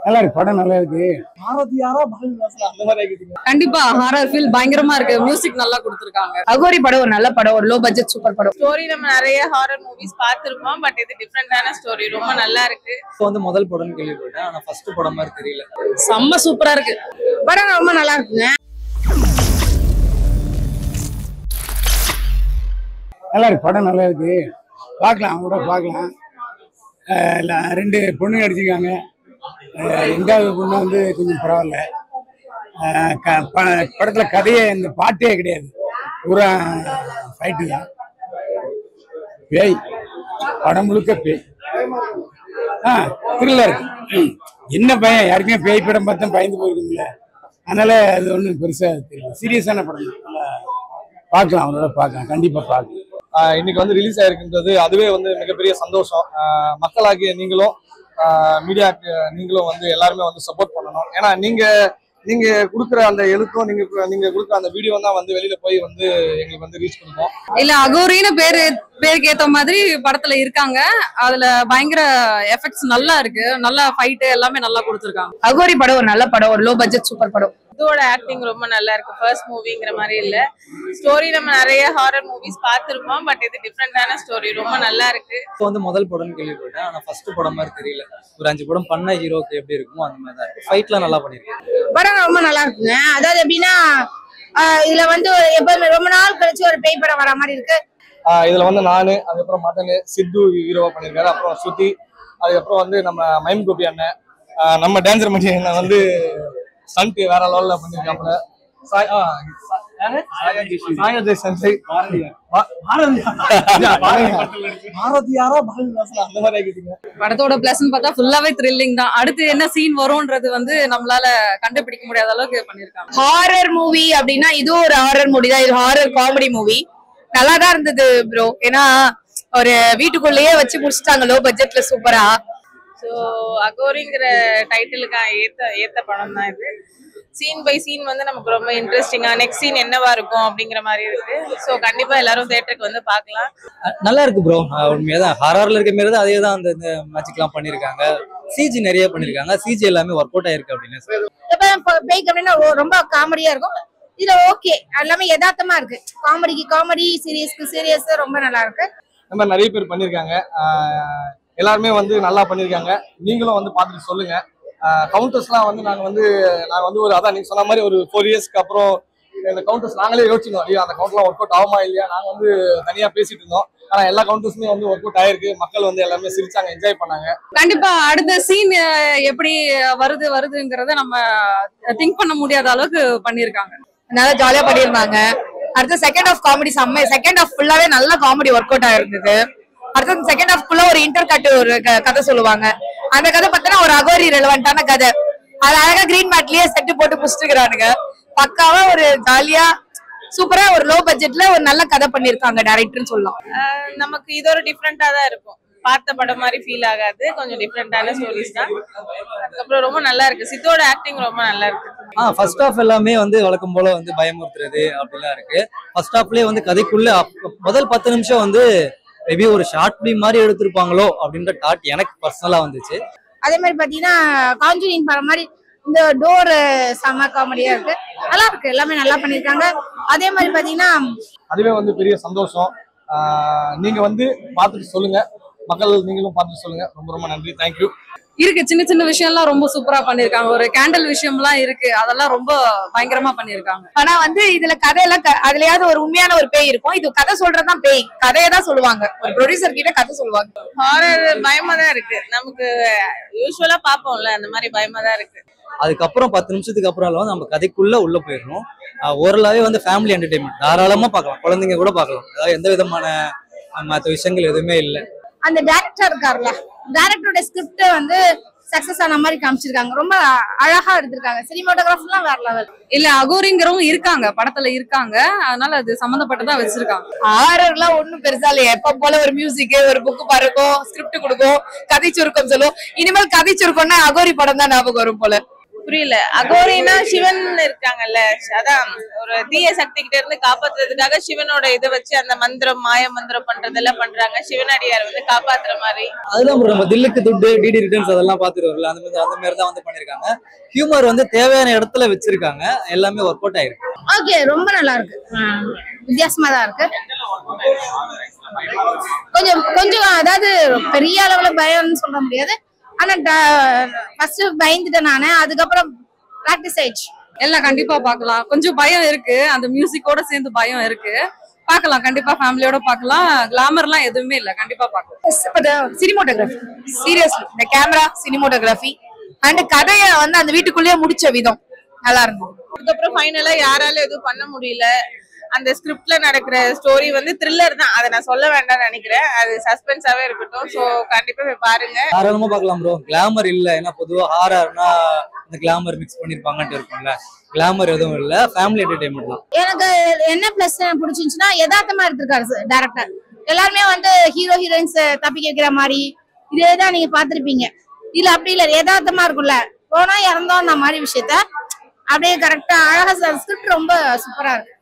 நல்லா இருக்கு, படம் நல்லா இருக்கு. கண்டிப்பா ஹாரர் ஃபீல் பயங்கரமா இருக்கு. மியூசிக் நல்லா கொடுத்திருக்காங்க. அகோரி படம் ஒரு நல்ல படம், ஒரு லோ பட்ஜெட் சூப்பர் படம். ஸ்டோரி நம்ம நிறைய ஹாரர் மூவிஸ் பார்த்திருப்போம், பட் இது டிஃபரெண்டான ஸ்டோரி, ரொம்ப நல்லா இருக்கு. இப்போ வந்து முதல் படம் கேள்விப்பட்டேன், ஆனா ஃபர்ஸ்ட் படம் மாதிரி தெரியல. செம்ம சூப்பரா இருக்கு. படம் ரொம்ப நல்லா இருக்குங்க. நல்லா இருக்கு, படம் நல்லா இருக்கு. பார்க்கலாம், கூட பார்க்கலாம். ரெண்டு பொண்ணு நடிச்சிருக்காங்க. ரெண்டாவது பொண்ணு வந்து கொஞ்சம் பரவாயில்ல. படத்துல கதையே இந்த பாட்டே கிடையாது, பூரா ஃபைட்டு தான். பேய் படம் முழுக்க பேய். த்ரில்லர். என்ன பயம், யாருக்குமே பேய் படம் பார்த்தா பயந்து போயிருக்கும்ல, அதனால அது ஒன்றும் பெருசா தெரியல. சீரியஸான படம் பார்க்கலாம், அவங்களோட பார்க்கலாம், கண்டிப்பா பார்க்கலாம். இன்னைக்கு வந்து ரிலீஸ் ஆயிருக்குன்றது அதுவே வந்து மிகப்பெரிய சந்தோஷம். மக்களாகிய நீங்களும் மீடியாக்கு நீங்களும் வந்து எல்லாருமே வந்து சப்போர்ட் பண்ணணும். ஏன்னா நீங்க கொடுக்குற அந்த எழுத்தும் நீங்க கொடுக்குற அந்த வீடியோ தான் வந்து வெளியில போய் வந்து எங்களுக்கு வந்து ரீச் கொடுக்கும். இல்ல அகோரின்னு பேருக்கு ஏத்த மாதிரி படத்துல இருக்காங்க. அதுல பயங்கர எஃபெக்ட்ஸ் நல்லா இருக்கு. நல்லா ஃபைட் எல்லாமே நல்லா கொடுத்திருக்காங்க. அகோரி படம் ஒரு நல்ல படம், ஒரு லோ பட்ஜெட் சூப்பர் படம். இதோட ஆக்டிங் ரொம்ப நல்லா இருக்கு. ஃபர்ஸ்ட் மூவிங்கிற மாதிரி இல்ல. ஸ்டோரி நம்ம நிறைய ஹாரர் மூவிஸ் பார்த்திருப்போம், பட் இது டிஃபரெண்டான ஸ்டோரி, ரொம்ப நல்லா இருக்கு. இப்போ வந்து முதல் படம் கேள்விப்பட்டேன், ஆனா ஃபர்ஸ்ட் படம் மாதிரி தெரியல. ஒரு 5 படம் பண்ண ஹீரோக்கு எப்படி இருக்குமோ அந்த மாதிரி தான் இருக்கு. ஃபைட்லாம் நல்லா பண்ணிருக்கேன். படம் ரொம்ப நல்லா இருக்குங்க. அதாவது எப்படின்னா இதுல வந்து எப்பவுமே ரொம்ப நாள் கழிச்சு ஒரு பேய் படம் வர மாதிரி இருக்கு. இதுல வந்து நானு, அதுக்கப்புறம் மதனு, சித்து ஹீரோவா பண்ணிருக்காரு. அப்புறம் ஸ்ருதி, அதுக்கப்புறம் வந்து நம்ம மைம் கோபி அண்ணன், நம்ம டான்சர் மணி அண்ணன் வந்து ஸ்டண்ட் வேற லெவல்ல பண்ணிருக்காப்புல. படத்தோட பிளஸ்ன்னு பார்த்தா ஃபுல்லாவே த்ரில்லிங் தான். அடுத்து என்ன சீன் வரும்ன்றது வந்து நம்மளால கண்டுபிடிக்க முடியாத அளவுக்கு பண்ணிருக்காங்க. ஹாரர் மூவி அப்படின்னா இது ஒரு ஹாரர் மூவி தான். இது ஹாரர் காமெடி மூவி. நல்லா தான் இருந்தது ப்ரோ. ஏன்னா ஒரு வீட்டுக்குள்ளேயே வச்சு முடிச்சிட்டாங்க லோ பட்ஜெட்ல சூப்பரா. ஸோ அகோரிங்கிற டைட்டிலுக்கு ஏத்த படம் தான் இது. சீன் பை சீன் வந்து நமக்கு ரொம்ப இன்ட்ரெஸ்டிங்கா, நெக்ஸ்ட் சீன் என்னவா இருக்கும் அப்படிங்கிற மாதிரி இருக்கு. ஸோ கண்டிப்பா எல்லாரும் தியேட்டருக்கு வந்து பார்க்கலாம். நல்லா இருக்கு ப்ரோ. உண்மையாதான் ஹாரர்ல இருக்க மாரி தான், அதே தான் அந்த மேஜிக்லாம் பண்ணிருக்காங்க. சிஜி நிறைய பண்ணிருக்காங்க. சிஜி எல்லாமே ஒர்க் அவுட் ஆயிருக்கு அப்படின்னு. பேய்க்கு அப்படின்னா ரொம்ப காமெடியா இருக்கும். இதுல ஓகே, எல்லாமே யதார்த்தமா இருக்கு. காமெடிக்கு காமெடி, சீரியஸ்க்கு சீரியஸ், ரொம்ப நல்லா இருக்கு. நம்ம நிறைய பேர் பண்ணிருக்காங்க. எல்லாருமே வந்து நல்லா பண்ணிருக்காங்க. நீங்களும் வந்து பார்த்துட்டு சொல்லுங்க. கவுண்டர்ஸ்லாம் வந்து நாங்க வந்து ஒரு அதான் நீங்க சொன்ன மாதிரி ஒரு 4 இயர்ஸ்க்கு அப்புறம் இந்த கவுண்டர்ஸ் நாங்களே யோசிச்சிருந்தோம். ஐயோ அந்த கவுண்டர்லாம் ஒர்க் அவுட் ஆகுமா இல்லையா, நாங்க வந்து தனியா பேசிட்டு இருந்தோம். ஆனா எல்லா கவுண்டர்ஸுமே வந்து ஒர்க் அவுட் ஆயிருக்கு. மக்கள் வந்து எல்லாமே சிரிச்சாங்க, என்ஜாய் பண்ணாங்க. கண்டிப்பா அடுத்த சீன் எப்படி வருதுங்கிறத நம்ம திங்க் பண்ண முடியாத அளவுக்கு பண்ணிருக்காங்க. நல்லா ஜாலியா பண்ணிருந்தாங்க. அடுத்த செகண்ட் ஆஃப் காமெடி செம்ம. செகண்ட் ஆஃப் ஃபுல்லாவே நல்ல காமெடி ஒர்க் அவுட் ஆயிருந்தது. அடுத்த செகண்ட் ஆஃப் ஃபுல்லா ஒரு இன்டர் கட் ஒரு கதை சொல்லுவாங்க. அந்த கதை பார்த்தீங்கன்னா ஒரு அகோரி ரெலவெண்டான கதை. அது அழகா கிரீன் மேட்லயே செட்டு போட்டு புடிச்சிருக்கானுங்க. பக்காவா ஒரு ஜாலியா சூப்பரா ஒரு லோ பட்ஜெட்ல ஒரு நல்ல கதை பண்ணிருக்காங்க டைரக்டர்னு சொல்லலாம். நமக்கு இது ஒரு டிஃப்ரெண்டா தான் இருக்கும். பார்த்த படம் மாதிரி ஃபீல் ஆகாது. கொஞ்சம் டிஃப்ரெண்டான ஸ்டோரிஸ் தான். அதுக்கப்புறம் ரொம்ப நல்லா இருக்கு. சித்தோட ஆக்டிங் ரொம்ப நல்லா இருக்கு. ஃபர்ஸ்ட் ஹாஃப் எல்லாமே வந்து வழக்கம் போல வந்து பயமுறுத்துறது அப்படிலாம் இருக்கு. ஃபர்ஸ்ட் ஹாஃப்லயே வந்து கதைக்குள்ள முதல் 10 நிமிஷம் வந்து மேபி ஒரு ஷார்ட் ஃபிலிம் மாதிரி எடுத்திருப்பாங்களோ அப்படின்ற தாட் எனக்கு பர்சனலா வந்துச்சு. அதே மாதிரி பாத்தீங்கன்னா காஞ்சூரிங் படம் மாதிரி இந்த டோர் செம காமெடியா இருக்கு. நல்லா இருக்கு, எல்லாமே நல்லா பண்ணிருக்காங்க. அதே மாதிரி பாத்தீங்கன்னா அதுவே வந்து பெரிய சந்தோஷம். நீங்க வந்து பார்த்துட்டு சொல்லுங்க, மக்கள் நீங்களும் பார்த்துட்டு சொல்லுங்க. ரொம்ப ரொம்ப நன்றி, தேங்க்யூ. இருக்கு சின்ன சின்ன விஷயம்லாம் ரொம்ப சூப்பரா பண்ணிருக்காங்க. ஒரு கேண்டல் விஷயம்லாம் இருக்கு, அதெல்லாம் ரொம்ப பயங்கரமா பண்ணிருக்காங்க. ஆனா வந்து இதுல கதையெல்லாம் அதுலயாவது ஒரு உண்மையான ஒரு பேய் இருக்கும். இது கதை சொல்றதுதான் பேய், கதையை தான் சொல்லுவாங்க. ஒரு ப்ரொடியூசர் கிட்ட கதை சொல்லுவாங்க. ஹாரர் பயமா தான் இருக்கு. நமக்கு யூஸ்வலா பாப்போம்ல, அந்த மாதிரி பயமா தான் இருக்கு. அதுக்கப்புறம் 10 நிமிஷத்துக்கு அப்புறம் வந்து நம்ம கதைக்குள்ள உள்ள போயிடணும். ஓரளவே வந்து ஃபேமிலி என்டர்டைன்மெண்ட் தாராளமா பார்க்கலாம், குழந்தைங்க கூட பார்க்கலாம். அதாவது எந்த விதமான மற்ற விஷயங்கள் எதுவுமே இல்லை. அந்த டைரக்டர் இருக்காருல்ல, டைரக்டரோட ஸ்கிரிப்ட் வந்து சக்சஸ் ஆன மாதிரி காமிச்சிருக்காங்க. ரொம்ப அழகா எடுத்திருக்காங்க. சினிமாட்டோகிராஃபிலாம் வேற லெவல். இல்ல அகோரிங்கிறவங்க இருக்காங்க, படத்துல இருக்காங்க. அதனால அது சம்பந்தப்பட்டதா வச்சிருக்காங்க. ஹாரர்லாம் ஒண்ணும் பெருசா இல்லையா. எப்ப போல ஒரு மியூசிக், ஒரு புக்கு பறக்கும், ஸ்கிரிப்ட் கொடுக்கும், கதை சுருக்கம் சொல்லும். இனிமேல் கதை சுருக்கம்னா அகோரி படம் தான் ஞாபகம் வரும் போல. புரியல. அகோரினா சிவன் இருக்காங்கல்ல, அதான் ஒரு தீய சக்தி கிட்ட இருந்து காப்பாத்துறதுக்காக சிவனோட இதை வச்சு அந்த மந்திரம் மாய மந்திரம் பண்றதெல்லாம் பண்றாங்க. சிவனடியார் வந்து காப்பாத்துற மாதிரி. அதுதான் bro, நம்ம தில்லுக்கு துட்டு டிடி ரிட்டர்ன்ஸ் அதெல்லாம் பாத்துட்டு வரல, அந்த மாதிரி தான் வந்து பண்ணிருக்காங்க. ஹியூமர் வந்து தேவையான இடத்துல வச்சிருக்காங்க, எல்லாமே ஒர்க் அவுட் ஆயிருக்கு. ஓகே, ரொம்ப நல்லா இருக்கு, வித்தியாசமா தான் இருக்கு. கொஞ்சம் கொஞ்சம் அதாவது பெரிய அளவுல பயம்னு சொல்ல முடியாது, ஆனா ஃபர்ஸ்ட் பயந்துட்டேன் நானு, அதுக்கப்புறம் பிராக்டிஸ் ஆயிடுச்சு. எல்லாம் கண்டிப்பா பார்க்கலாம். கொஞ்சம் பயம் இருக்கு, அந்த மியூசிக்கோட சேர்ந்து பயம் இருக்கு. பார்க்கலாம், கண்டிப்பா ஃபேமிலியோட பார்க்கலாம். கிளாமர்லாம் எதுவுமே இல்ல, கண்டிப்பா பார்க்கலாம். சினிமோட்டோகிராஃபி, சீரியஸ்லி இந்த கேமரா சினிமோட்டோகிராஃபி அண்ட் கதைய வந்து அந்த வீட்டுக்குள்ளேயே முடிச்ச விதம் நல்லா இருந்தது. அதுக்கப்புறம் ஃபைனலா யாரால எதுவும் பண்ண முடியல. அந்த ஸ்கிரிப்ட்ல நடக்கிற ஸ்டோரி வந்து த்ரில்லர் தான், அதை நான் சொல்ல வேண்டாம்னு நினைக்கிறேன். அது சஸ்பென்ஸாவே இருக்கட்டும். ஸோ கண்டிப்பா போய் பாருங்க, தாராளமா பார்க்கலாம் ப்ரோ. கிளாமர் இல்ல, ஏன்னா பொதுவா ஹாரர்னா இந்த கிளாமர் மிக்ஸ் பண்ணிருப்பாங்கன்ட்டு இருக்கும்ல, கிளாமர் எதுவும் இல்ல, ஃபேமிலி என்டர்டைன்மெண்ட் தான். எனக்கு என்ன பிளஸ் பிடிச்சிருந்துச்சுன்னா யதார்த்தமா எடுத்திருக்காரு டைரக்டர். எல்லாருமே வந்து ஹீரோ ஹீரோயின்ஸ் தப்பி கேட்கிற மாதிரி இதேதான் நீங்க பாத்திருப்பீங்க. இதுல அப்படி இல்ல, யதார்த்தமா இருக்கும்ல, போனா இறந்தோம் அந்த மாதிரி விஷயத்த அப்படியே கரெக்டா அழகா. ஸ்கிரிப்ட் ரொம்ப சூப்பரா இருக்கு.